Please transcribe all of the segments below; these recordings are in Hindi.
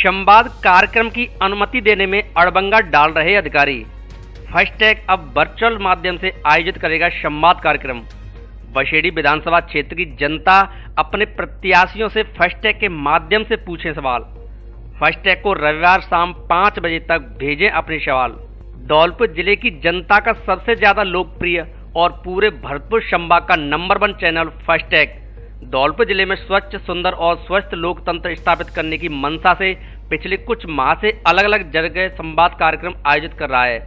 संवाद कार्यक्रम की अनुमति देने में अड़बंगा डाल रहे अधिकारी। फास्टैग अब वर्चुअल माध्यम से आयोजित करेगा संवाद कार्यक्रम। बशेड़ी विधानसभा क्षेत्र की जनता अपने प्रत्याशियों से फास्टैग के माध्यम से पूछे सवाल। फास्टैग को रविवार शाम 5 बजे तक भेजें अपने सवाल। धौलपुर जिले की जनता का सबसे ज्यादा लोकप्रिय और पूरे भरतपुर संभाग का नंबर 1 चैनल फास्टैग धौलपुर जिले में स्वच्छ, सुंदर और स्वस्थ लोकतंत्र स्थापित करने की मंशा से पिछले कुछ माह से अलग अलग जगह संवाद कार्यक्रम आयोजित कर रहा है,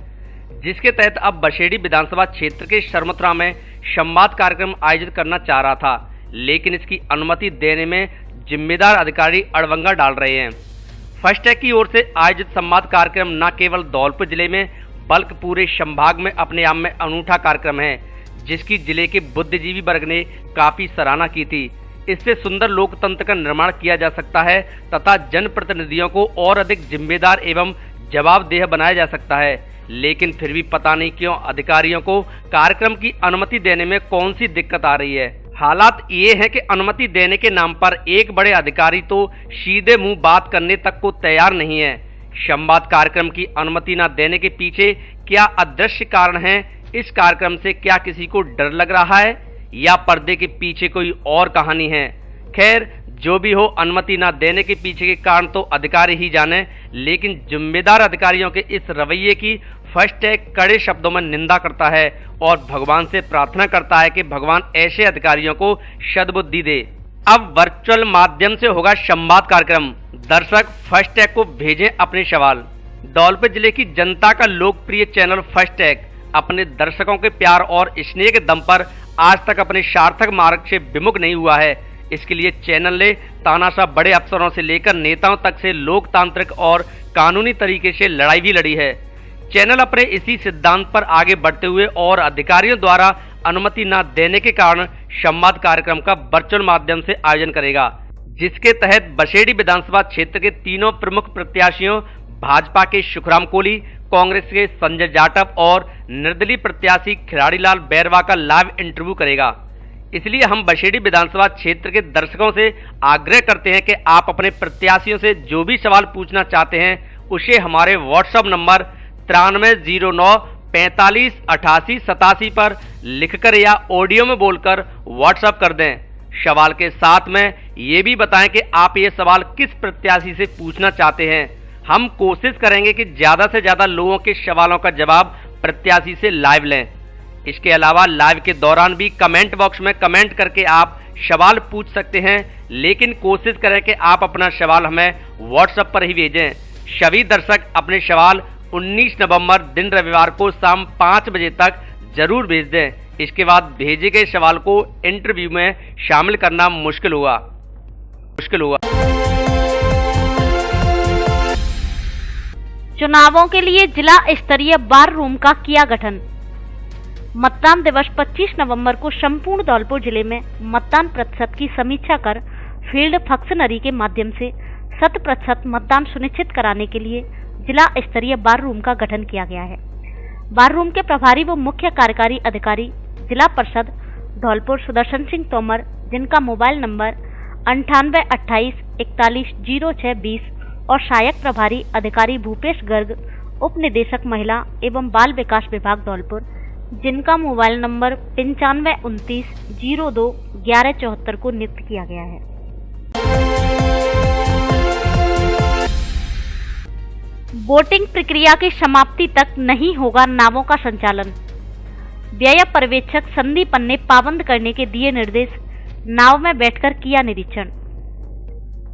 जिसके तहत अब बशेड़ी विधानसभा क्षेत्र के शर्मथुरा में संवाद कार्यक्रम आयोजित करना चाह रहा था, लेकिन इसकी अनुमति देने में जिम्मेदार अधिकारी अड़बंगा डाल रहे हैं। फास्टैग की ओर से आयोजित संवाद कार्यक्रम न केवल धौलपुर जिले में बल्कि पूरे संभाग में अपने आप में अनूठा कार्यक्रम है, जिसकी जिले के बुद्धिजीवी वर्ग ने काफी सराहना की थी। इससे सुंदर लोकतंत्र का निर्माण किया जा सकता है तथा जनप्रतिनिधियों को और अधिक जिम्मेदार एवं जवाबदेह बनाया जा सकता है, लेकिन फिर भी पता नहीं क्यों अधिकारियों को कार्यक्रम की अनुमति देने में कौन सी दिक्कत आ रही है। हालात ये है कि अनुमति देने के नाम पर एक बड़े अधिकारी तो सीधे मुंह बात करने तक को तैयार नहीं है। संवाद कार्यक्रम की अनुमति न देने के पीछे क्या अदृश्य कारण है? इस कार्यक्रम से क्या किसी को डर लग रहा है या पर्दे के पीछे कोई और कहानी है? खैर, जो भी हो, अनुमति न देने के पीछे के कारण तो अधिकारी ही जाने, लेकिन जिम्मेदार अधिकारियों के इस रवैये की फास्टैग कड़े शब्दों में निंदा करता है और भगवान से प्रार्थना करता है कि भगवान ऐसे अधिकारियों को सद्बुद्धि दे। अब वर्चुअल माध्यम से होगा संवाद कार्यक्रम। दर्शक फास्टैग को भेजें अपने सवाल। धौलपुर जिले की जनता का लोकप्रिय चैनल फास्टैग अपने दर्शकों के प्यार और स्नेह के दम पर आज तक अपने सार्थक मार्ग से विमुख नहीं हुआ है। इसके लिए चैनल ने तानाशाह बड़े अफसरों से लेकर नेताओं तक से लोकतांत्रिक और कानूनी तरीके से लड़ाई भी लड़ी है। चैनल अपने इसी सिद्धांत पर आगे बढ़ते हुए और अधिकारियों द्वारा अनुमति न देने के कारण संवाद कार्यक्रम का वर्चुअल माध्यम से आयोजन करेगा, जिसके तहत बशेड़ी विधानसभा क्षेत्र के तीनों प्रमुख प्रत्याशियों भाजपा के सुखराम कोली, कांग्रेस के संजय जाटव और निर्दलीय प्रत्याशी खिलाड़ीलाल बैरवा का लाइव इंटरव्यू करेगा। इसलिए हम बशेड़ी विधानसभा क्षेत्र के दर्शकों से आग्रह करते हैं कि आप अपने प्रत्याशियों से जो भी सवाल पूछना चाहते हैं उसे हमारे व्हाट्सएप नंबर 9309 45 88 87 पर लिखकर या ऑडियो में बोलकर व्हाट्सएप कर दें। सवाल के साथ में ये भी बताएं कि आप ये सवाल किस प्रत्याशी से पूछना चाहते हैं। हम कोशिश करेंगे कि ज़्यादा से ज़्यादा लोगों के सवालों का जवाब प्रत्याशी से लाइव लें। इसके अलावा लाइव के दौरान भी कमेंट बॉक्स में कमेंट करके आप सवाल पूछ सकते हैं, लेकिन कोशिश करें कि आप अपना सवाल हमें व्हाट्सएप पर ही भेजें। सभी दर्शक अपने सवाल 19 नवंबर दिन रविवार को शाम 5 बजे तक जरूर भेज दें। इसके बाद भेजे गए सवाल को इंटरव्यू में शामिल करना मुश्किल हुआ। चुनावों के लिए जिला स्तरीय बार रूम का किया गठन। मतदान दिवस 25 नवंबर को संपूर्ण धौलपुर जिले में मतदान प्रतिशत की समीक्षा कर फील्ड फंक्शनरी के माध्यम से 100% मतदान सुनिश्चित कराने के लिए जिला स्तरीय बार रूम का गठन किया गया है। बार रूम के प्रभारी व मुख्य कार्यकारी अधिकारी जिला परिषद धौलपुर सुदर्शन सिंह तोमर, जिनका मोबाइल नंबर 9828410620 और सहायक प्रभारी अधिकारी भूपेश गर्ग, उप निदेशक महिला एवं बाल विकास विभाग धौलपुर, जिनका मोबाइल नंबर 9529021174 को नियुक्त किया गया है। वोटिंग प्रक्रिया की समाप्ति तक नहीं होगा नावों का संचालन। व्यय पर्यवेक्षक संदीपन ने पाबंद करने के दिए निर्देश। नाव में बैठकर किया निरीक्षण।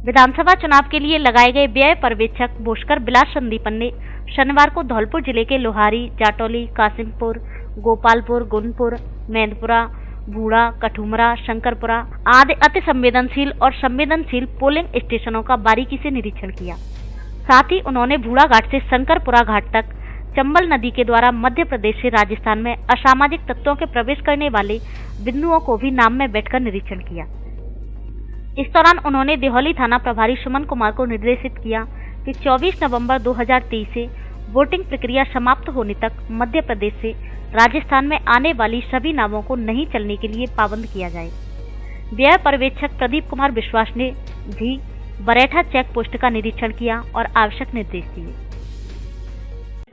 विधानसभा चुनाव के लिए लगाए गए व्यय पर्यवेक्षक भूषकर बिलास संदीपन ने शनिवार को धौलपुर जिले के लोहारी, जाटौली, कासिमपुर, गोपालपुर, गुनपुर, मेंदपुरा, भूड़ा, कठुमरा, शंकरपुरा आदि अति संवेदनशील और संवेदनशील पोलिंग स्टेशनों का बारीकी से निरीक्षण किया। साथ ही उन्होंने भूड़ा घाट से शंकरपुरा घाट तक चंबल नदी के द्वारा मध्य प्रदेश से राजस्थान में असामाजिक तत्वों के प्रवेश करने वाले बिंदुओं को भी नाव में बैठकर निरीक्षण किया। इस दौरान उन्होंने देहौली थाना प्रभारी सुमन कुमार को निर्देशित किया कि 24 नवंबर 2023 से वोटिंग प्रक्रिया समाप्त होने तक मध्य प्रदेश से राजस्थान में आने वाली सभी नावों को नहीं चलने के लिए पाबंद किया जाए। व्यय पर्यवेक्षक प्रदीप कुमार विश्वास ने भी बरेठा चेक पोस्ट का निरीक्षण किया और आवश्यक निर्देश दिए।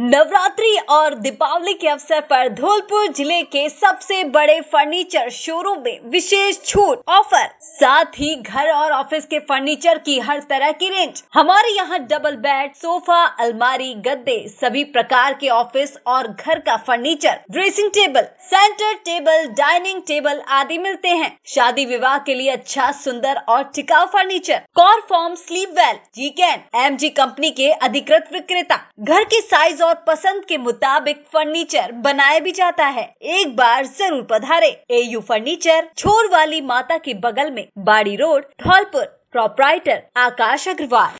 नवरात्रि और दीपावली के अवसर पर धौलपुर जिले के सबसे बड़े फर्नीचर शोरूम में विशेष छूट ऑफर, साथ ही घर और ऑफिस के फर्नीचर की हर तरह की रेंज। हमारे यहाँ डबल बेड, सोफा, अलमारी, गद्दे, सभी प्रकार के ऑफिस और घर का furniture, dressing table, centre table, dining table आदि मिलते हैं। शादी विवाह के लिए अच्छा, सुंदर और टिकाऊ फर्नीचर। कॉरफॉर्म, स्लीपवेल, जीकेन, एमजी कंपनी के अधिकृत विक्रेता। घर के साइज और पसंद के मुताबिक फर्नीचर बनाया भी जाता है। एक बार जरूर पधारे। एयू फर्नीचर, छोर वाली माता के बगल में, बाड़ी रोड, धौलपुर। प्रोप्राइटर आकाश अग्रवाल।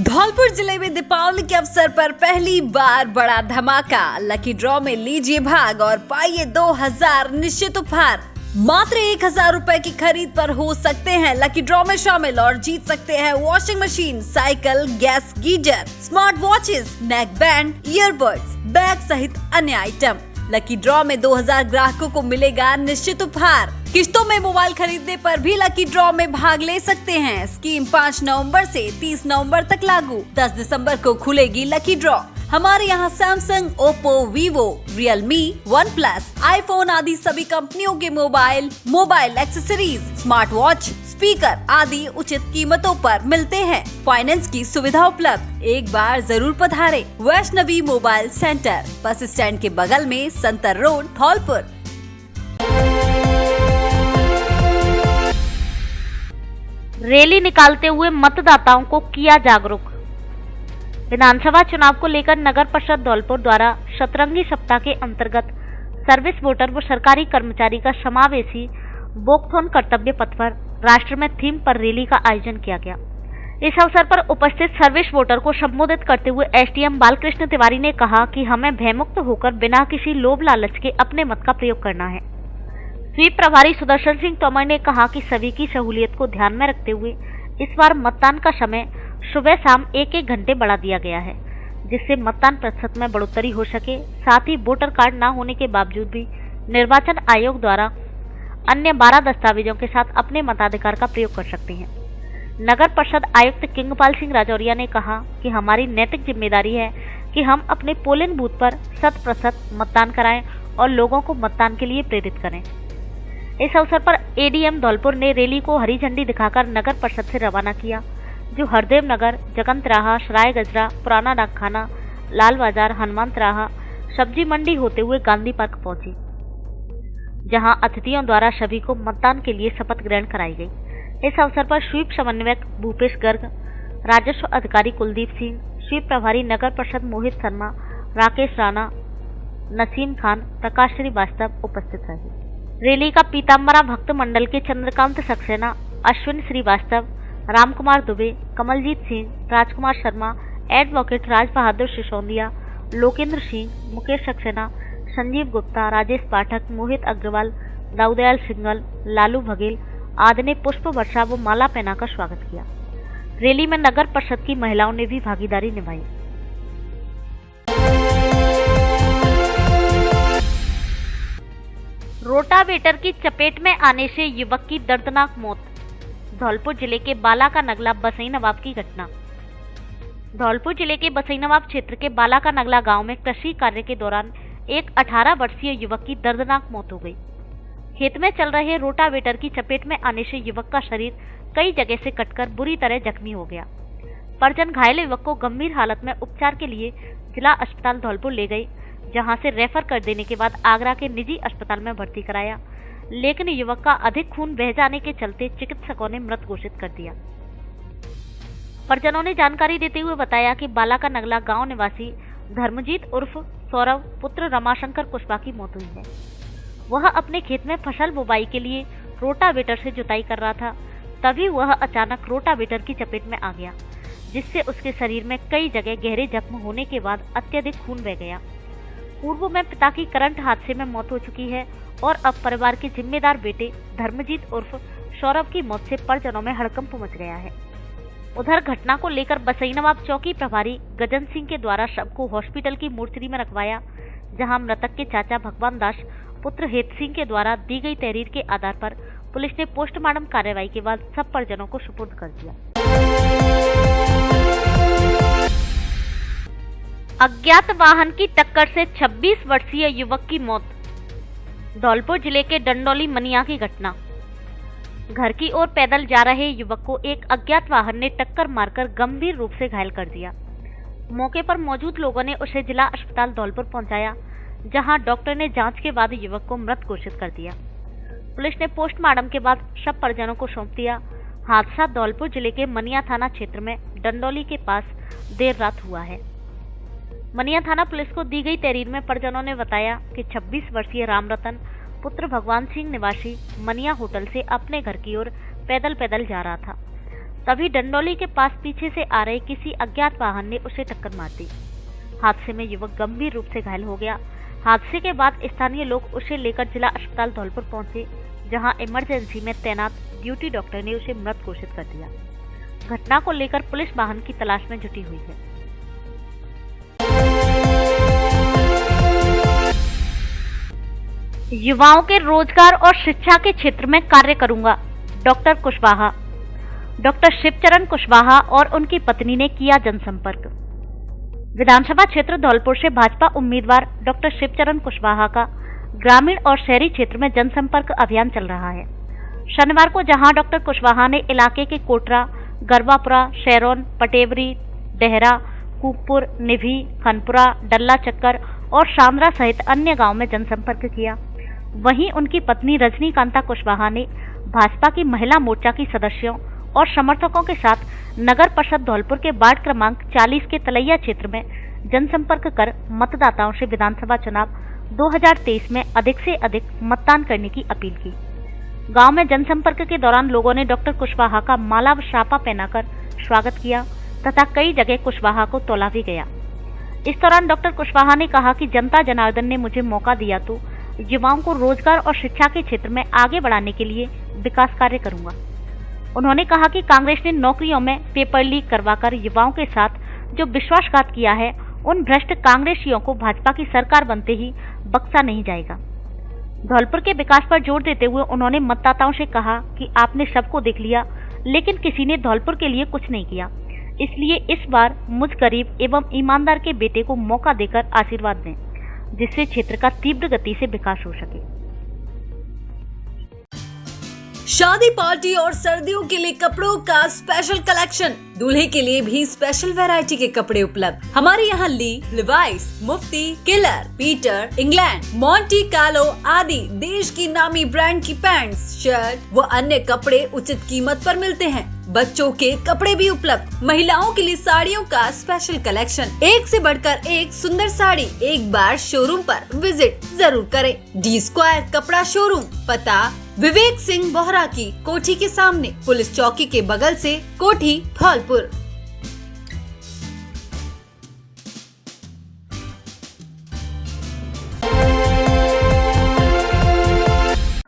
धौलपुर जिले में दीपावली के अवसर पर पहली बार बड़ा धमाका। लकी ड्रॉ में लीजिए भाग और पाइए 2000 निश्चित उपहार। मात्र 1000 रुपए की खरीद पर हो सकते हैं लकी ड्रॉ में शामिल और जीत सकते हैं washing machine, cycle, gas geyser, smart watches, neck band, earbuds, bag सहित अन्य आइटम। लकी ड्रॉ में 2000 ग्राहकों को मिलेगा निश्चित उपहार। किस्तों में मोबाइल खरीदने पर भी लकी ड्रॉ में भाग ले सकते हैं। स्कीम 5 नवंबर से 30 नवंबर तक लागू। 10 दिसंबर को खुलेगी लकी ड्रॉ। हमारे यहाँ Samsung, Oppo, Vivo, Realme, one plus, iPhone आदि सभी कंपनियों के mobile accessories, smart watch, speaker आदि उचित कीमतों पर मिलते हैं। फाइनेंस की सुविधा उपलब्ध। एक बार जरूर पधारे। Vaishnavi mobile centre, bus stand के बगल में, संतर रोड, धौलपुर। रैली निकालते हुए मतदाताओं को किया जागरूक। विधानसभा चुनाव को लेकर नगर परिषद धौलपुर द्वारा शतरंगी सप्ताह के अंतर्गत सर्विस वोटर व सरकारी कर्मचारी का समावेशी वोकथॉन कर्तव्य पथ पर राष्ट्र में थीम पर रैली का आयोजन किया गया। इस अवसर पर उपस्थित सर्विस वोटर को संबोधित करते हुए एसडीएम बालकृष्ण तिवारी ने कहा कि हमें भयमुक्त होकर बिना किसी लोभ लालच के अपने मत का प्रयोग करना है। स्वीप प्रभारी सुदर्शन सिंह तोमर ने कहा कि सभी की सहूलियत को ध्यान में रखते हुए इस बार मतदान का समय सुबह शाम 1-1 घंटे बढ़ा दिया गया है, जिससे मतदान प्रतिशत में बढ़ोतरी हो सके। साथ ही वोटर कार्ड न होने के बावजूद भी निर्वाचन आयोग द्वारा अन्य 12 दस्तावेजों के साथ अपने मताधिकार का प्रयोग कर सकते हैं। नगर परिषद आयुक्त किंगपाल सिंह राजौरिया ने कहा कि हमारी नैतिक जिम्मेदारी है कि हम अपने पोलिंग बूथ पर 100% मतदान कराएं और लोगों को मतदान के लिए प्रेरित करें। इस अवसर पर एडीएम धौलपुर ने रैली को हरी झंडी दिखाकर नगर परिषद से रवाना किया, जो हरदेव नगर, जगंत राहा, सराय गजरा, पुराना डाकखाना, लाल बाजार, हनुमंत राहा, सब्जी मंडी होते हुए गांधी पार्क पहुंची, जहां अतिथियों द्वारा सभी को मतदान के लिए शपथ ग्रहण कराई गई। इस अवसर पर स्वीप समन्वयक भूपेश गर्ग, राजस्व अधिकारी कुलदीप सिंह, स्वीप प्रभारी नगर परिषद मोहित शर्मा, राकेश राणा, नसीम खान, प्रकाश श्रीवास्तव उपस्थित रहे। रैली का पीताम्बरा भक्त मंडल के चंद्रकांत सक्सेना, अश्विन श्रीवास्तव, रामकुमार दुबे, कमलजीत सिंह, राजकुमार शर्मा, एडवोकेट राज बहादुर सिसोदिया, लोकेंद्र सिंह, मुकेश सक्सेना, संजीव गुप्ता, राजेश पाठक, मोहित अग्रवाल, दाऊदयाल सिंगल, लालू बघेल आदि ने पुष्प वर्षा व माला पहनाकर स्वागत किया। रैली में नगर परिषद की महिलाओं ने भी भागीदारी निभाई। रोटावेटर की चपेट में आने से युवक की दर्दनाक मौत। धौलपुर जिले के बाला का नगला बसई नवाब की घटना। धौलपुर जिले के बसई नवाब क्षेत्र के बाला का नगला गांव में कृषि कार्य के दौरान एक 18 वर्षीय युवक की दर्दनाक मौत हो गई। खेत में चल रहे रोटावेटर की चपेट में आने से युवक का शरीर कई जगह से कटकर बुरी तरह जख्मी हो गया। परिजन घायल युवक को गंभीर हालत में उपचार के लिए जिला अस्पताल धौलपुर ले गई, जहां से रेफर कर देने के बाद आगरा के निजी अस्पताल में भर्ती कराया, लेकिन युवक का अधिक खून बह जाने के चलते चिकित्सकों ने मृत घोषित कर दिया। परिजनों ने जानकारी देते हुए बताया कि बाला का नगला गांव निवासी धर्मजीत उर्फ सौरभ पुत्र रमाशंकर कुशवाहा की मौत हुई है। वह अपने खेत में फसल बुवाई के लिए रोटावेटर से जुताई कर रहा था, तभी वह अचानक रोटावेटर की चपेट में आ गया, जिससे उसके शरीर में कई जगह गहरे जख्म होने के बाद अत्यधिक खून बह गया। पूर्व में पिता की करंट हादसे में मौत हो चुकी है और अब परिवार के जिम्मेदार बेटे धर्मजीत उर्फ सौरभ की मौत से परिजनों में हड़कंप मच गया है। उधर घटना को लेकर बसई नवाब चौकी प्रभारी गजन सिंह के द्वारा शव को हॉस्पिटल की मोर्चरी में रखवाया, जहां मृतक के चाचा भगवान दास पुत्र हेत सिंह के द्वारा दी गई तहरीर के आधार पर पुलिस ने पोस्टमार्टम कार्रवाई के बाद सब परिजनों को सुपुर्द कर दिया। अज्ञात वाहन की टक्कर से 26 वर्षीय युवक की मौत। धौलपुर जिले के डंडौली मनिया की घटना। घर की ओर पैदल जा रहे युवक को एक अज्ञात वाहन ने टक्कर मारकर गंभीर रूप से घायल कर दिया। मौके पर मौजूद लोगों ने उसे जिला अस्पताल धौलपुर पहुंचाया, जहां डॉक्टर ने जांच के बाद युवक को मृत घोषित कर दिया। पुलिस ने पोस्टमार्टम के बाद शव परिजनों को सौंप दिया। हादसा धौलपुर जिले के मनिया थाना क्षेत्र में डंडौली के पास देर रात हुआ है। मनिया थाना पुलिस को दी गई तहरीर में परिजनों ने बताया कि 26 वर्षीय रामरतन पुत्र भगवान सिंह निवासी मनिया होटल से अपने घर की ओर पैदल जा रहा था। तभी डंडौली के पास पीछे से आ रहे किसी अज्ञात वाहन ने उसे टक्कर मार दी। हादसे में युवक गंभीर रूप से घायल हो गया। हादसे के बाद स्थानीय लोग उसे लेकर जिला अस्पताल धौलपुर पहुंचे, जहां इमरजेंसी में तैनात ड्यूटी डॉक्टर ने उसे मृत घोषित कर दिया। घटना को लेकर पुलिस वाहन की तलाश में जुटी हुई है। युवाओं के रोजगार और शिक्षा के क्षेत्र में कार्य करूंगा, डॉक्टर कुशवाहा। डॉक्टर शिवचरण कुशवाहा और उनकी पत्नी ने किया जनसंपर्क। विधानसभा क्षेत्र धौलपुर से भाजपा उम्मीदवार डॉक्टर शिवचरण कुशवाहा का ग्रामीण और शहरी क्षेत्र में जनसंपर्क अभियान चल रहा है। शनिवार को जहां डॉक्टर कुशवाहा ने इलाके के कोटरा, गरवापुरा, शेरोन, पटेवरी, डेहरा, कूपपुर, निभी, खनपुरा, डल्ला चक्कर और शामरा सहित अन्य गांव में जनसंपर्क किया, वहीं उनकी पत्नी रजनीकांता कुशवाहा ने भाजपा की महिला मोर्चा की सदस्यों और समर्थकों के साथ नगर परिषद धौलपुर के वार्ड क्रमांक 40 के तलैया क्षेत्र में जनसंपर्क कर मतदाताओं से विधानसभा चुनाव 2023 में अधिक से अधिक मतदान करने की अपील की। गांव में जनसंपर्क के दौरान लोगों ने डॉक्टर कुशवाहा का माला व शापा पहनाकर स्वागत किया तथा कई जगह कुशवाहा को तौला भी गया। इस दौरान डॉक्टर कुशवाहा ने कहा कि जनता जनार्दन ने मुझे मौका दिया तो युवाओं को रोजगार और शिक्षा के क्षेत्र में आगे बढ़ाने के लिए विकास कार्य करूंगा। उन्होंने कहा कि कांग्रेस ने नौकरियों में पेपर लीक करवाकर युवाओं के साथ जो विश्वासघात किया है, उन भ्रष्ट कांग्रेसियों को भाजपा की सरकार बनते ही बख्शा नहीं जाएगा। धौलपुर के विकास पर जोर देते हुए उन्होंने मतदाताओं से कहा कि आपने सबको देख लिया, लेकिन किसी ने धौलपुर के लिए कुछ नहीं किया, इसलिए इस बार मुझ गरीब एवं ईमानदार के बेटे को मौका देकर आशीर्वाद दें, जिससे क्षेत्र का तीव्र गति से विकास हो सके। शादी, पार्टी और सर्दियों के लिए कपड़ों का स्पेशल कलेक्शन, दूल्हे के लिए भी स्पेशल वैरायटी के कपड़े उपलब्ध। हमारे यहाँ Lee, Levi's, Mufti, Killer, Peter, England, Monte Carlo आदि देश की नामी ब्रांड की पैंट्स, शर्ट व अन्य कपड़े उचित कीमत पर मिलते हैं। बच्चों के कपड़े भी उपलब्ध। महिलाओं के लिए साड़ियों का स्पेशल कलेक्शन, एक से बढ़कर एक सुंदर साड़ी। एक बार शोरूम पर विजिट जरूर करें। डी स्क्वायर कपड़ा शोरूम, पता विवेक सिंह बोहरा की कोठी के सामने, पुलिस चौकी के बगल से, कोठी धौलपुर।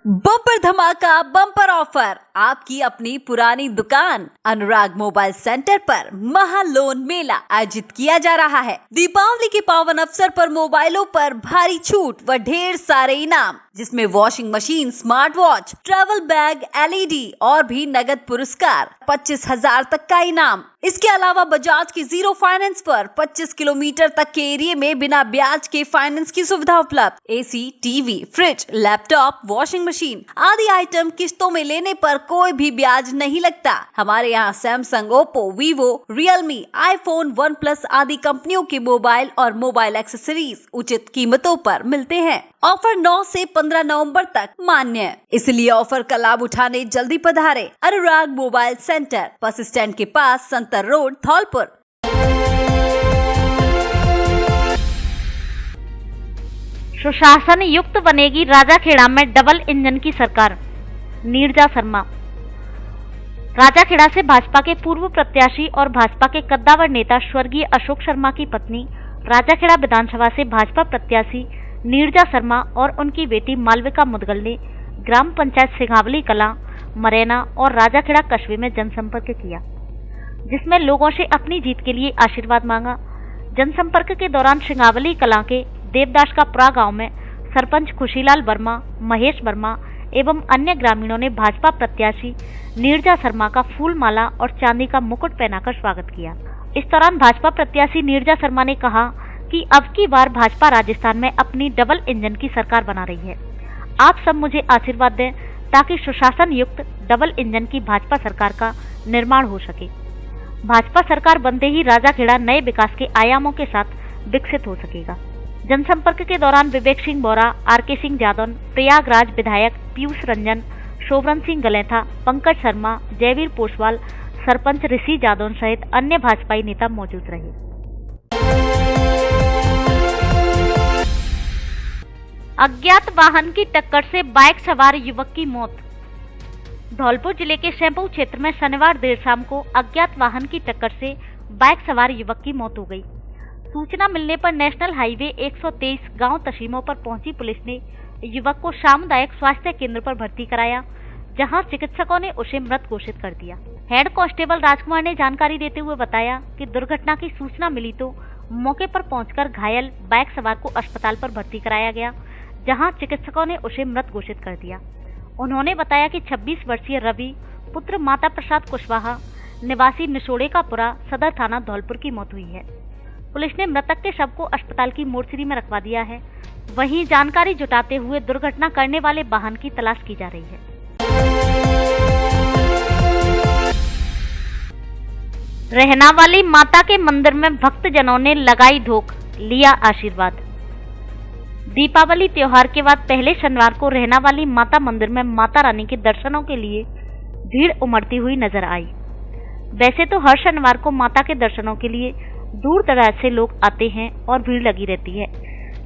बम्पर धमाका, बम्पर ऑफर, आपकी अपनी पुरानी दुकान अनुराग मोबाइल सेंटर पर महा लोन मेला आयोजित किया जा रहा है। दीपावली के पावन अवसर पर मोबाइलों पर भारी छूट व ढेर सारे इनाम, जिसमें washing machine, smart watch, travel bag, LED और भी नगद पुरस्कार 25,000 तक का इनाम। इसके अलावा बजाज की 0 फाइनेंस पर 25 किलोमीटर तक के एरिया में बिना ब्याज के फाइनेंस की सुविधा उपलब्ध। AC, TV, fridge, laptop, washing machine आदि आइटम किस्तों में लेने पर कोई भी ब्याज नहीं लगता। हमारे यहाँ Samsung, Oppo, Vivo, Realme, iPhone, OnePlus आदि कंपनियों के मोबाइल और मोबाइल एक्सेसरीज उचित कीमतों पर मिलते हैं। ऑफर 9 से 15 नवंबर तक मान्य है, इसलिए ऑफर का लाभ उठाने जल्दी पधारे। अनुराग मोबाइल सेंटर, बस स्टैंड के पास, संतर रोड, धौलपुर। सुशासन युक्त बनेगी राजाखेड़ा में डबल इंजन की सरकार, नीरजा शर्मा। राजाखेड़ा से भाजपा के पूर्व प्रत्याशी और भाजपा के कद्दावर नेता स्वर्गीय अशोक शर्मा की पत्नी राजाखेड़ा विधानसभा से भाजपा प्रत्याशी नीरजा शर्मा और उनकी बेटी मालविका मुदगल ने ग्राम पंचायत सिंघावली कलां, मरैना और राजाखेड़ा कस्बे में जनसंपर्क किया, जिसमें लोगों से अपनी जीत के लिए आशीर्वाद मांगा। जनसंपर्क के दौरान सिंघावली कलां के देवदास का पुरा गांव में सरपंच खुशीलाल वर्मा, महेश वर्मा, एवं अन्य ग्रामीणों ने भाजपा प्रत्याशी नीरजा शर्मा का फूल माला और चांदी का मुकुट पहनाकर स्वागत किया। इस दौरान भाजपा प्रत्याशी नीरजा शर्मा ने कहा कि अब की बार भाजपा राजस्थान में अपनी डबल इंजन की सरकार बना रही है। आप सब मुझे आशीर्वाद दें ताकि सुशासन युक्त डबल इंजन की भाजपा सरकार का निर्माण हो सके। भाजपा सरकार बनते ही राजाखेड़ा नए विकास के आयामों के साथ विकसित हो सकेगा। जनसंपर्क के दौरान विवेक सिंह बोरा, आर.के. सिंह जादौन, प्रयागराज विधायक पीयूष रंजन, शोभन सिंह गलेथा, पंकज शर्मा, जयवीर पोसवाल, सरपंच ऋषि जादौन सहित अन्य भाजपाई नेता मौजूद रहे। अज्ञात वाहन की टक्कर से बाइक सवार युवक की मौत। धौलपुर जिले के शैम्पू क्षेत्र में शनिवार देर शाम को अज्ञात वाहन की टक्कर से बाइक सवार युवक की मौत हो गई। सूचना मिलने पर नेशनल हाईवे 123 गांव तसीमों पर पहुंची पुलिस ने युवक को सामुदायिक स्वास्थ्य केंद्र पर भर्ती कराया, जहां चिकित्सकों ने उसे मृत घोषित कर दिया। हेड कांस्टेबल राजकुमार ने जानकारी देते हुए बताया कि दुर्घटना की सूचना मिली तो मौके पर पहुंचकर घायल बाइक सवार को अस्पताल पर भर्ती कराया गया, जहां चिकित्सकों ने उसे मृत घोषित कर दिया। उन्होंने बताया कि 26 वर्षीय रवि पुत्र माता प्रसाद कुशवाहा निवासी निशोड़े का पुरा सदर थाना धौलपुर की मौत हुई है। पुलिस ने मृतक के शव को अस्पताल की मोर्चरी में रखवा दिया है। वहीं जानकारी जुटाते हुए दुर्घटना करने वाले वाहन की तलाश की जा रही है। रहना वाली माता के मंदिर में भक्तजनों ने लगाई धोख, लिया आशीर्वाद। दीपावली त्योहार के बाद पहले शनिवार को रहना वाली माता मंदिर में माता रानी के दर्शनों के लिए भीड़ उमड़ती हुई नजर आई। वैसे तो हर शनिवार को माता के दर्शनों के लिए दूर दराज से लोग आते हैं और भीड़ लगी रहती है,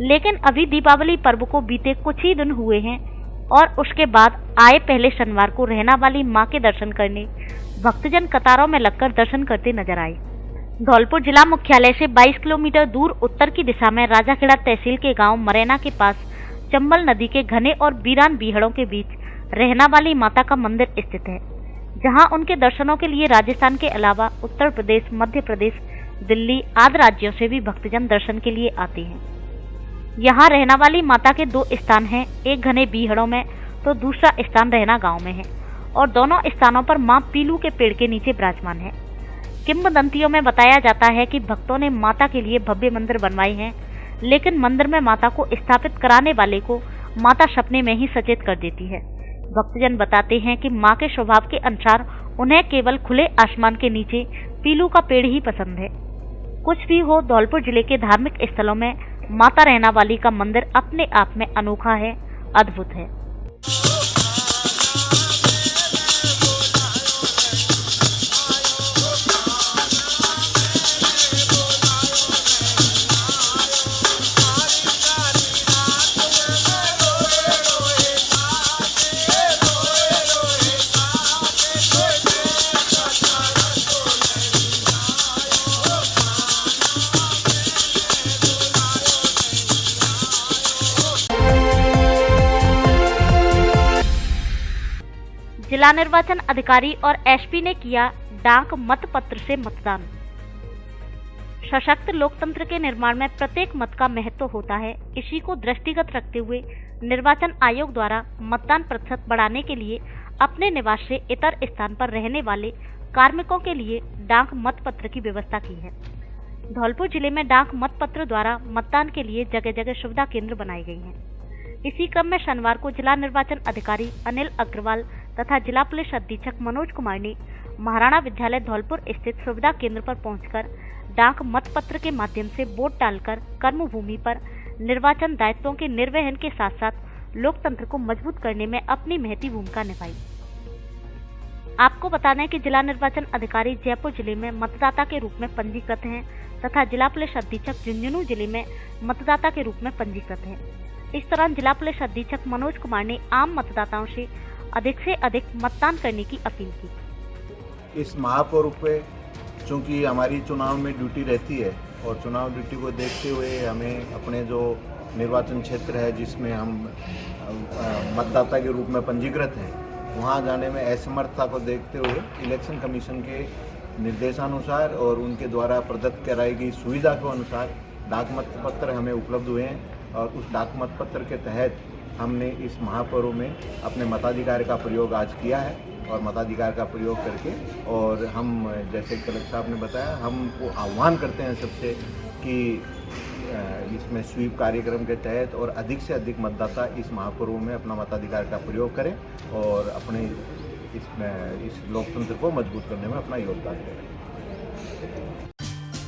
लेकिन अभी दीपावली पर्व को बीते कुछ ही दिन हुए हैं और उसके बाद आए पहले शनिवार को रहना वाली मां के दर्शन करने भक्तजन कतारों में लगकर दर्शन करते नजर आए। धौलपुर जिला मुख्यालय से 22 किलोमीटर दूर उत्तर की दिशा में राजाखेड़ा तहसील के गांव मरैना के पास चंबल नदी के घने और वीरान बीहड़ों के बीच रहना वाली माता का मंदिर स्थित है, जहां उनके दर्शनों के लिए राजस्थान के अलावा उत्तर प्रदेश, मध्य प्रदेश, दिल्ली आदि राज्यों से भी भक्तजन दर्शन के लिए आते हैं। यहाँ रहना वाली माता के 2 स्थान हैं, एक घने बीहड़ों में तो दूसरा स्थान रहना गांव में है और दोनों स्थानों पर मां पीलू के पेड़ के नीचे विराजमान है। किंवदंतियों में बताया जाता है कि भक्तों ने माता के लिए भव्य मंदिर बनवाए हैं, लेकिन मंदिर में माता को स्थापित कराने वाले को माता सपने में ही सचेत कर देती है। भक्तजन बताते हैं कि मां के स्वभाव के अनुसार उन्हें केवल खुले आसमान के नीचे पीलू का पेड़ ही पसंद है। कुछ भी हो, धौलपुर जिले के धार्मिक स्थलों में माता रहना वाली का मंदिर अपने आप में अनोखा है, अद्भुत है। जिला निर्वाचन अधिकारी और एसपी ने किया डाक मतपत्र से मतदान। सशक्त लोकतंत्र के निर्माण में प्रत्येक मत का महत्व होता है। इसी को दृष्टिगत रखते हुए निर्वाचन आयोग द्वारा मतदान प्रतिशत बढ़ाने के लिए अपने निवास से इतर स्थान पर रहने वाले कार्मिकों के लिए डाक मतपत्र की व्यवस्था की है। धौलपुर जिले में डाक मतपत्र द्वारा मतदान के लिए जगह जगह सुविधा केंद्र बनाए गए हैं। इसी क्रम में शनिवार को जिला निर्वाचन अधिकारी अनिल अग्रवाल तथा जिला पुलिस अधीक्षक मनोज कुमार ने महाराणा विद्यालय धौलपुर स्थित सुविधा केंद्र पर पहुंचकर डाक मतपत्र के माध्यम से वोट डालकर कर्मभूमि पर निर्वाचन दायित्वों के निर्वहन के साथ साथ लोकतंत्र को मजबूत करने में अपनी महती भूमिका निभाई। आपको बता दें कि जिला निर्वाचन अधिकारी जयपुर जिले में मतदाता के रूप में पंजीकृत हैं तथा जिला पुलिस अधीक्षक झुंझुनू जिले में मतदाता के रूप में पंजीकृत हैं। इस दौरान जिला पुलिस अधीक्षक मनोज कुमार ने आम मतदाताओं से अधिक मतदान करने की अपील की। इस महापर्व पे चूँकि हमारी चुनाव में ड्यूटी रहती है और चुनाव ड्यूटी को देखते हुए हमें अपने जो निर्वाचन क्षेत्र है जिसमें हम मतदाता के रूप में पंजीकृत हैं, वहाँ जाने में असमर्थता को देखते हुए इलेक्शन कमीशन के निर्देशानुसार और उनके द्वारा प्रदत्त कराई गई सुविधा के अनुसार डाक मतपत्र हमें उपलब्ध हुए हैं और उस डाक मतपत्र के तहत हमने इस महापर्व में अपने मताधिकार का प्रयोग आज किया है और मताधिकार का प्रयोग करके और हम जैसे कलेक्टर साहब ने बताया हमको आह्वान करते हैं सबसे कि इसमें स्वीप कार्यक्रम के तहत और अधिक से अधिक मतदाता इस महापर्व में अपना मताधिकार का प्रयोग करें और अपने इस लोकतंत्र को मजबूत करने में अपना योगदान दें।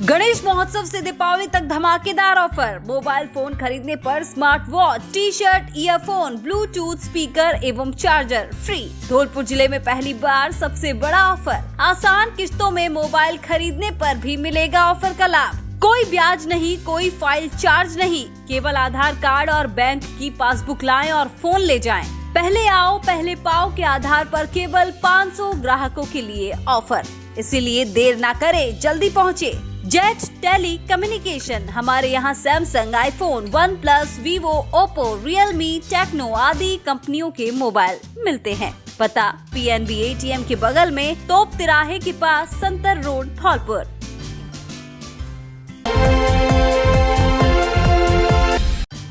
गणेश महोत्सव से दीपावली तक धमाकेदार ऑफर। मोबाइल फोन खरीदने पर smart watch, T shirt, earphone, Bluetooth speaker एवं चार्जर फ्री। धौलपुर जिले में पहली बार सबसे बड़ा ऑफर। आसान किश्तों में मोबाइल खरीदने पर भी मिलेगा ऑफर का लाभ। कोई ब्याज नहीं, कोई फाइल चार्ज नहीं, केवल आधार कार्ड और बैंक की पासबुक लाएं और फोन ले जाएं। पहले आओ पहले पाओ के आधार पर केवल 500 ग्राहकों के लिए ऑफर, इसीलिए देर ना करें, जल्दी पहुँचे। जेट टेली कम्युनिकेशन, हमारे यहाँ Samsung, iPhone, OnePlus, Vivo, Oppo, Realme, Tecno आदि कंपनियों के मोबाइल मिलते हैं। पता PNB ATM के बगल में, तोप तिराहे के पास, संतर रोड, धौलपुर।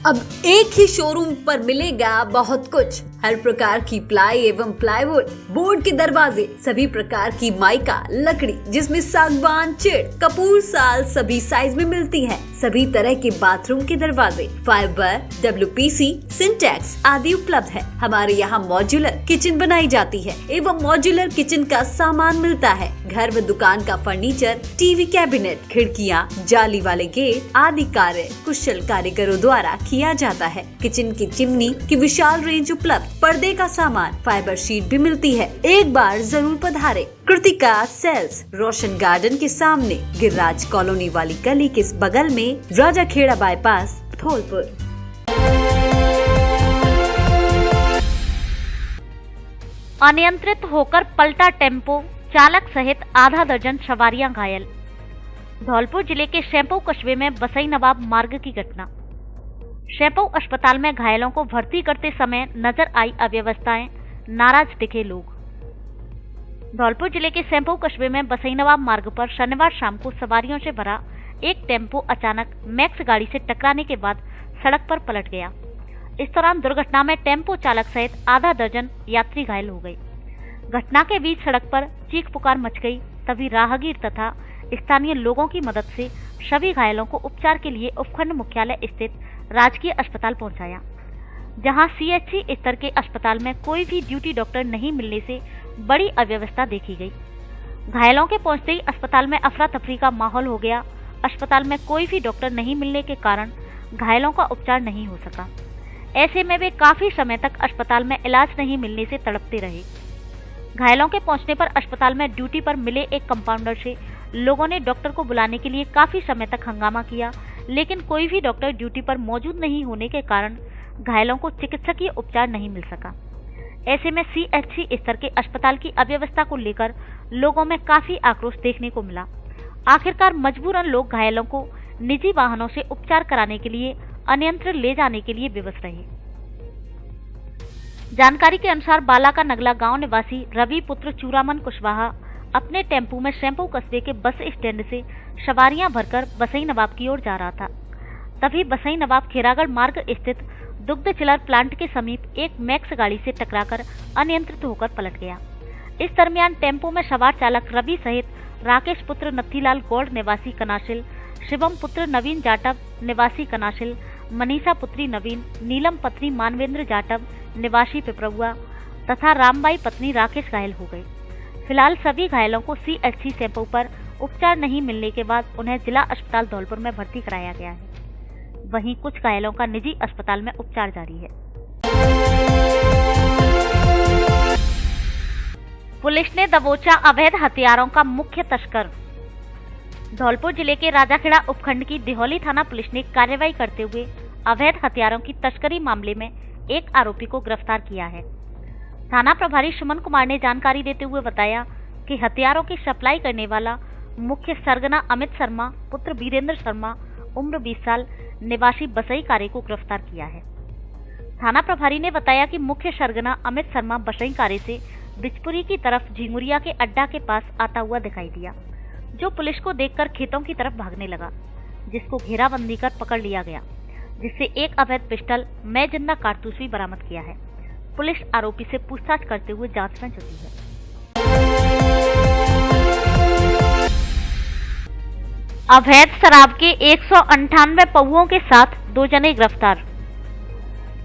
अब एक ही शोरूम पर मिलेगा बहुत कुछ। हर प्रकार की प्लाई एवं प्लाईवुड, बोर्ड के दरवाजे, सभी प्रकार की माइका लकड़ी जिसमें सागवान, चिड़, कपूर साल सभी साइज में मिलती है। सभी तरह के बाथरूम के दरवाजे, फाइबर, WPC, सिंटेक्स आदि उपलब्ध है। हमारे यहाँ मॉड्यूलर किचन बनाई जाती है एवं मॉड्यूलर किचन का सामान मिलता है। घर व दुकान का फर्नीचर, टीवी कैबिनेट, खिड़कियाँ, जाली वाले गेट आदि कार्य कुशल कारीगरों द्वारा किया जाता है। किचन की चिमनी की विशाल रेंज उपलब्ध। पर्दे का सामान, फाइबर शीट भी मिलती है। एक बार जरूर पधारे। कृतिका सेल्स, रोशन गार्डन के सामने, गिरिराज कॉलोनी वाली गली के बगल में, राजा खेड़ा बाईपास, धौलपुर। अनियंत्रित होकर पलटा टेम्पो, चालक सहित आधा दर्जन सवारियां घायल। धौलपुर जिले के शैम्पू कस्बे में बसई नवाब मार्ग की घटना। शैम्पू अस्पताल में घायलों को भर्ती करते समय नजर आई अव्यवस्थाएं, नाराज दिखे लोग। धौलपुर जिले के शैम्पू कस्बे में बसई नवाब मार्ग पर शनिवार शाम को सवारियों से भरा एक टेम्पो अचानक मैक्स गाड़ी से टकराने के बाद सड़क पर पलट गया। इस दौरान दुर्घटना में टेम्पो चालक सहित आधा दर्जन यात्री घायल हो गए। घटना के बीच सड़क पर चीख पुकार मच गई। तभी राहगीर तथा स्थानीय लोगों की मदद से सभी घायलों को उपचार के लिए उपखंड मुख्यालय स्थित राजकीय अस्पताल पहुंचाया, जहां CHC स्तर के अस्पताल में कोई भी ड्यूटी डॉक्टर नहीं मिलने से बड़ी अव्यवस्था देखी गई। घायलों के पहुंचते ही अस्पताल में अफरा तफरी का माहौल हो गया। अस्पताल में कोई भी डॉक्टर नहीं मिलने के कारण घायलों का उपचार नहीं हो सका। ऐसे में वे काफी समय तक अस्पताल में इलाज नहीं मिलने से तड़पते रहे। घायलों के पहुंचने पर अस्पताल में ड्यूटी पर मिले एक कंपाउंडर से लोगों ने डॉक्टर को बुलाने के लिए काफी समय तक हंगामा किया, लेकिन कोई भी डॉक्टर ड्यूटी पर मौजूद नहीं होने के कारण घायलों को चिकित्सकीय उपचार नहीं मिल सका। ऐसे में CHC स्तर के अस्पताल की अव्यवस्था को लेकर लोगों में काफी आक्रोश देखने को मिला। आखिरकार मजबूरन लोग घायलों को निजी वाहनों से उपचार कराने के लिए अनियंत्रित ले जाने के लिए विवश रहे। जानकारी के अनुसार बाला का नगला गांव निवासी रवि पुत्र चूरामन कुशवाहा अपने टेम्पू में शैम्पू कस्बे के बस स्टैंड से सवारियां भरकर बसई नवाब की ओर जा रहा था। तभी बसई नवाब खेरागढ़ मार्ग स्थित दुग्ध चिलर प्लांट के समीप एक मैक्स गाड़ी से टकराकर अनियंत्रित होकर पलट गया। इस दरमियान टेम्पो में सवार चालक रवि सहित राकेश पुत्र नथीलाल गौड़ निवासी कनाशिल, शिवम पुत्र नवीन जाटव निवासी कनाशिल, मनीषा पुत्री नवीन, नीलम पत्नी मानवेंद्र जाटव निवासी पिपरौआ तथा रामबाई पत्नी राकेश घायल हो गए। फिलहाल सभी घायलों को CHC शैम्पू पर उपचार नहीं मिलने के बाद उन्हें जिला अस्पताल धौलपुर में भर्ती कराया गया है। वहीं कुछ घायलों का निजी अस्पताल में उपचार जारी है। पुलिस ने दबोचा अवैध हथियारों का मुख्य तस्कर। धौलपुर जिले के राजाखेड़ा उपखंड की दिहौली थाना पुलिस ने कार्रवाई करते हुए अवैध हथियारों की तस्करी मामले में एक आरोपी को गिरफ्तार किया है। थाना प्रभारी सुमन कुमार ने जानकारी देते हुए बताया कि हथियारों की सप्लाई करने वाला मुख्य सरगना अमित शर्मा पुत्र वीरेंद्र शर्मा उम्र 20 साल निवासी बसई कारे को गिरफ्तार किया है। थाना प्रभारी ने बताया कि मुख्य सरगना अमित शर्मा बसई कारे से बिचपुरी की तरफ झिंगुरिया के अड्डा के पास आता हुआ दिखाई दिया, जो पुलिस को देखकर खेतों की तरफ भागने लगा, जिसको घेराबंदी कर पकड़ लिया गया। जिससे एक अवैध पिस्टल में जिंदा कारतूस भी बरामद किया है। पुलिस आरोपी से पूछताछ करते हुए जांच में जुटी है। अवैध शराब के 198 पौओं के साथ 2 जने गिरफ्तार।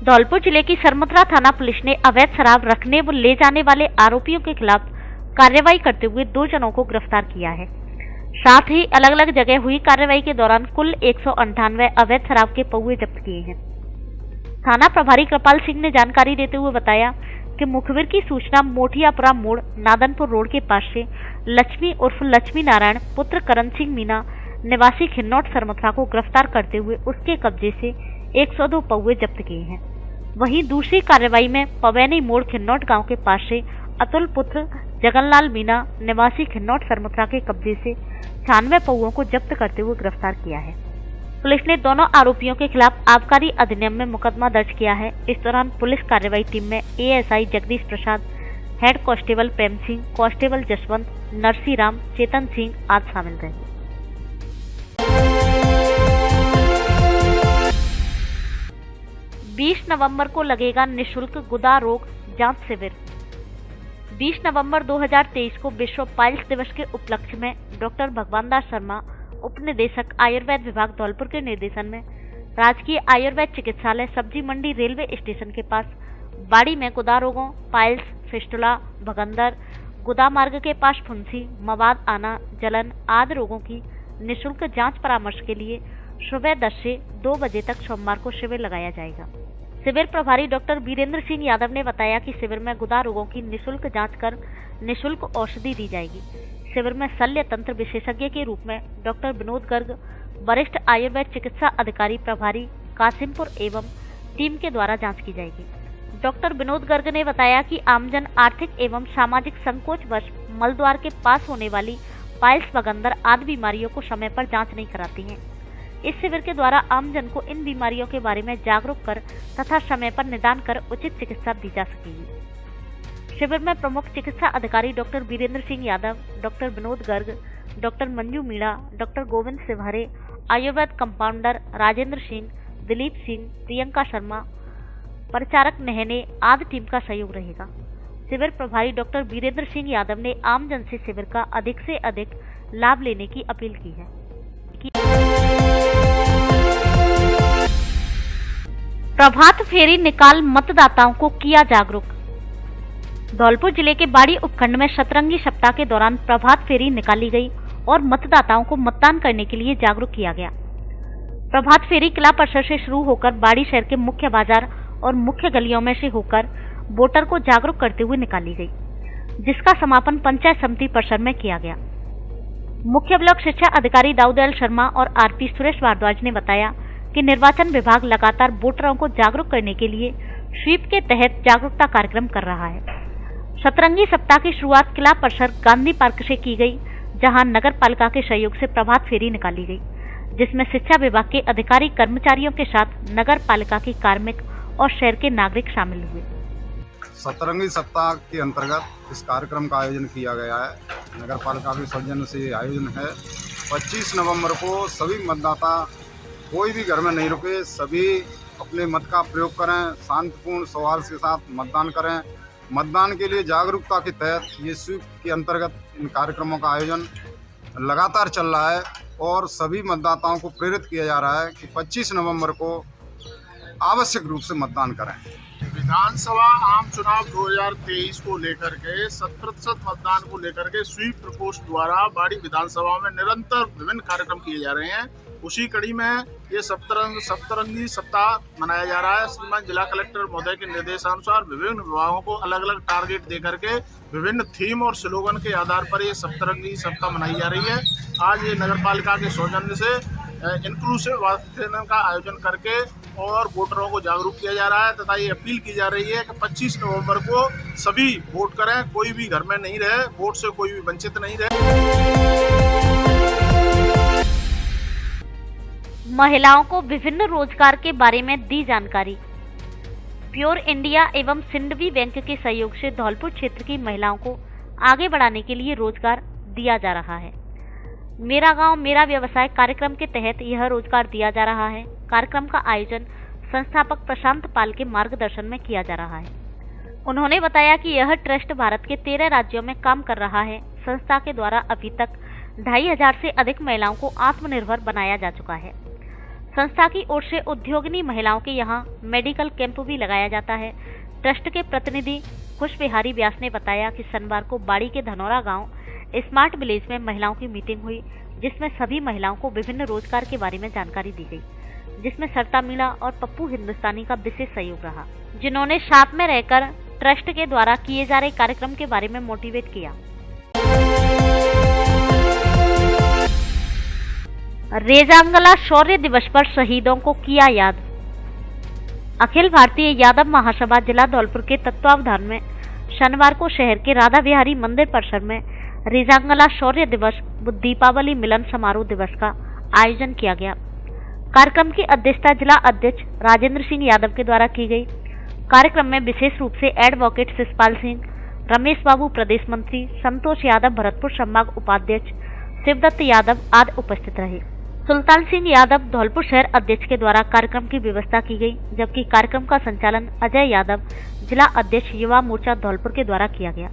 धौलपुर जिले की सरमथरा थाना पुलिस ने अवैध शराब रखने व ले जाने वाले आरोपियों के खिलाफ कार्रवाई करते हुए 2 जनों को गिरफ्तार किया है। साथ ही अलग अलग जगह हुई कार्रवाई के दौरान कुल 198 अवैध शराब के पौए जब्त किए हैं। थाना प्रभारी कृपाल सिंह ने जानकारी देते हुए बताया कि मुखबिर की सूचना मोठियापुरा मोड़ नादनपुर रोड के पास से लक्ष्मी उर्फ लक्ष्मी नारायण पुत्र करण सिंह मीना निवासी खिन्नौट सरमथरा को गिरफ्तार करते हुए उसके कब्जे से 102 पौए जब्त किए हैं। वहीं दूसरी कार्रवाई में पवैनी मोड़ खिन्नौट गांव के पास से अतुल पुत्र जगनलाल मीना निवासी खिन्नौट सरमथरा के कब्जे से 96 पौओं को जब्त करते हुए गिरफ्तार किया है। पुलिस ने दोनों आरोपियों के खिलाफ आबकारी अधिनियम में मुकदमा दर्ज किया है। इस दौरान पुलिस कार्रवाई टीम में ASI Jagdish Prasad, head constable Prem Singh, constable Jaswant, Narsi Ram, Chetan Singh आदि शामिल रहे। 20 नवंबर को लगेगा निःशुल्क गुदा रोग जांच शिविर। 20 नवंबर 2023 को विश्व पाइल्स दिवस के उपलक्ष्य में डॉक्टर भगवान दास शर्मा, उप निदेशक आयुर्वेद विभाग धौलपुर के निर्देशन में राजकीय आयुर्वेद चिकित्सालय सब्जी मंडी रेलवे स्टेशन के पास बाड़ी में गुदा रोगों, पाइल्स, फिस्टुला, भगंदर, गुदा मार्ग के पास फुंसी, मवाद आना, जलन आदि रोगों की निःशुल्क जांच परामर्श के लिए सुबह 10 से 2 बजे तक सोमवार को शिविर लगाया जाएगा। शिविर प्रभारी डॉक्टर वीरेंद्र सिंह यादव ने बताया कि शिविर में गुदा रोगों की निःशुल्क जांच कर निःशुल्क औषधि दी जाएगी। शिविर में शल्य तंत्र विशेषज्ञ के रूप में डॉक्टर विनोद गर्ग, वरिष्ठ आयुर्वेद चिकित्सा अधिकारी प्रभारी कासिमपुर एवं टीम के द्वारा जांच की जाएगी। डॉक्टर विनोद गर्ग ने बताया कि आमजन आर्थिक एवं सामाजिक संकोचवश मलद्वार के पास होने वाली पाइल्स, भगंदर आदि बीमारियों को समय पर जांच नहीं कराती हैं। इस शिविर के द्वारा आमजन को इन बीमारियों के बारे में जागरूक कर तथा समय पर निदान कर उचित चिकित्सा दी जा सकेगी। शिविर में प्रमुख चिकित्सा अधिकारी doctor Virendra Singh Yadav, doctor Vinod Garg, doctor Manju Meena, doctor Govind Sivhare, Ayurveda compounder Rajendra Singh, Dilip Singh, Priyanka Sharma, प्रचारक नहने आदि टीम का सहयोग रहेगा। शिविर प्रभारी डॉक्टर वीरेंद्र सिंह यादव ने आमजन से शिविर का अधिक से अधिक लाभ लेने की अपील की है। प्रभात फेरी निकाल मतदाताओं को किया जागरूक। धौलपुर जिले के बाड़ी उपखंड में सतरंगी सप्ताह के दौरान प्रभात फेरी निकाली गई और मतदाताओं को मतदान करने के लिए जागरूक किया गया। प्रभात फेरी किला परिसर से शुरू होकर बाड़ी शहर के मुख्य बाजार और मुख्य गलियों में से होकर वोटर को जागरूक करते हुए निकाली गई, जिसका समापन पंचायत समिति परिसर में किया गया। मुख्य ब्लॉक शिक्षा अधिकारी दाऊदयाल शर्मा और आरपी सुरेश भारद्वाज ने बताया कि निर्वाचन विभाग लगातार वोटरों को जागरूक करने के लिए स्वीप के तहत जागरूकता कार्यक्रम कर रहा है। सतरंगी सप्ताह की शुरुआत किला परिसर गांधी पार्क से की गई, जहां नगर पालिका के सहयोग से प्रभात फेरी निकाली गई, जिसमें शिक्षा विभाग के अधिकारी कर्मचारियों के साथ नगर पालिका के कार्मिक और शहर के नागरिक शामिल हुए। सतरंगी सप्ताह के अंतर्गत इस कार्यक्रम का आयोजन किया गया है। नगर पालिका के सौजन्य से ये आयोजन है। 25 नवंबर को सभी मतदाता कोई भी घर में नहीं रुके, सभी अपने मत का प्रयोग करें, शांतिपूर्ण सौहार्द के साथ मतदान करें। मतदान के लिए जागरूकता के तहत ये स्वीप के अंतर्गत इन कार्यक्रमों का आयोजन लगातार चल रहा है और सभी मतदाताओं को प्रेरित किया जा रहा है कि 25 नवंबर को आवश्यक रूप से मतदान करें। विधानसभा आम चुनाव 2023 को लेकर के 100% मतदान को लेकर के स्वीप प्रकोष्ठ द्वारा बाड़ी विधानसभा में निरंतर विभिन्न कार्यक्रम किए जा रहे हैं। उसी कड़ी में ये सप्तरंगी सप्ताह मनाया जा रहा है। श्रीमान जिला कलेक्टर महोदय के निर्देशानुसार विभिन्न विभागों को अलग अलग टारगेट देकर के विभिन्न थीम और स्लोगन के आधार पर ये सप्तरंगी सप्ताह मनाई जा रही है। आज ये नगर पालिका के सौजन्य से इंक्लूसिव वातावरण का आयोजन करके और वोटरों को जागरूक किया जा रहा है तथा ये अपील की जा रही है कि 25 नवंबर को सभी वोट करें, कोई भी घर में नहीं रहे, वोट से कोई भी वंचित नहीं रहे। महिलाओं को विभिन्न रोजगार के बारे में दी जानकारी। प्योर इंडिया एवं सिंडवी बैंक के सहयोग से धौलपुर क्षेत्र की महिलाओं को आगे बढ़ाने के लिए रोजगार दिया जा रहा है। मेरा गांव मेरा व्यवसाय कार्यक्रम के तहत यह रोजगार दिया जा रहा है। कार्यक्रम का आयोजन संस्थापक प्रशांत पाल के मार्गदर्शन में किया जा रहा है। उन्होंने बताया कि यह ट्रस्ट भारत के 13 राज्यों में काम कर रहा है। संस्था के द्वारा अभी तक 2500 से अधिक महिलाओं को आत्मनिर्भर बनाया जा चुका है। संस्था की ओर से उद्योगिनी महिलाओं के यहाँ मेडिकल कैंप भी लगाया जाता है। ट्रस्ट के प्रतिनिधि खुश बिहारी व्यास ने बताया कि शनिवार को बाड़ी के धनौरा गांव स्मार्ट विलेज में महिलाओं की मीटिंग हुई, जिसमें सभी महिलाओं को विभिन्न रोजगार के बारे में जानकारी दी गई, जिसमें सरता मीणा और पप्पू हिंदुस्तानी का विशेष सहयोग रहा, जिन्होंने साथ में रहकर ट्रस्ट के द्वारा किए जा रहे कार्यक्रम के बारे में मोटिवेट किया। रेजांगला शौर्य दिवस पर शहीदों को किया याद। अखिल भारतीय यादव महासभा जिला धौलपुर के तत्वावधान में शनिवार को शहर के राधा बिहारी मंदिर परिसर में रेजांगला शौर्य दिवस व दीपावली मिलन समारोह दिवस का आयोजन किया गया। कार्यक्रम की अध्यक्षता जिला अध्यक्ष राजेंद्र सिंह यादव के द्वारा की गई। कार्यक्रम में विशेष रूप से एडवोकेट शिषपाल सिंह, रमेश बाबू प्रदेश मंत्री, संतोष यादव भरतपुर संभाग उपाध्यक्ष, शिवदत्त यादव आदि उपस्थित रहे। सुल्तान सिंह यादव धौलपुर शहर अध्यक्ष के द्वारा कार्यक्रम की व्यवस्था की गई, जबकि कार्यक्रम का संचालन अजय यादव जिला अध्यक्ष युवा मोर्चा धौलपुर के द्वारा किया गया।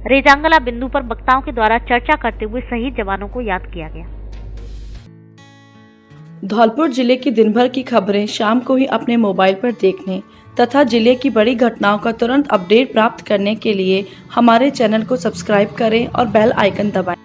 रेजांगला बिंदु पर वक्ताओं के द्वारा चर्चा करते हुए शहीद जवानों को याद किया गया। धौलपुर जिले की दिन भर की खबरें शाम को ही अपने मोबाइल पर देखने तथा जिले की बड़ी घटनाओं का तुरंत अपडेट प्राप्त करने के लिए हमारे चैनल को सब्सक्राइब करें और बेल आइकन दबाएं।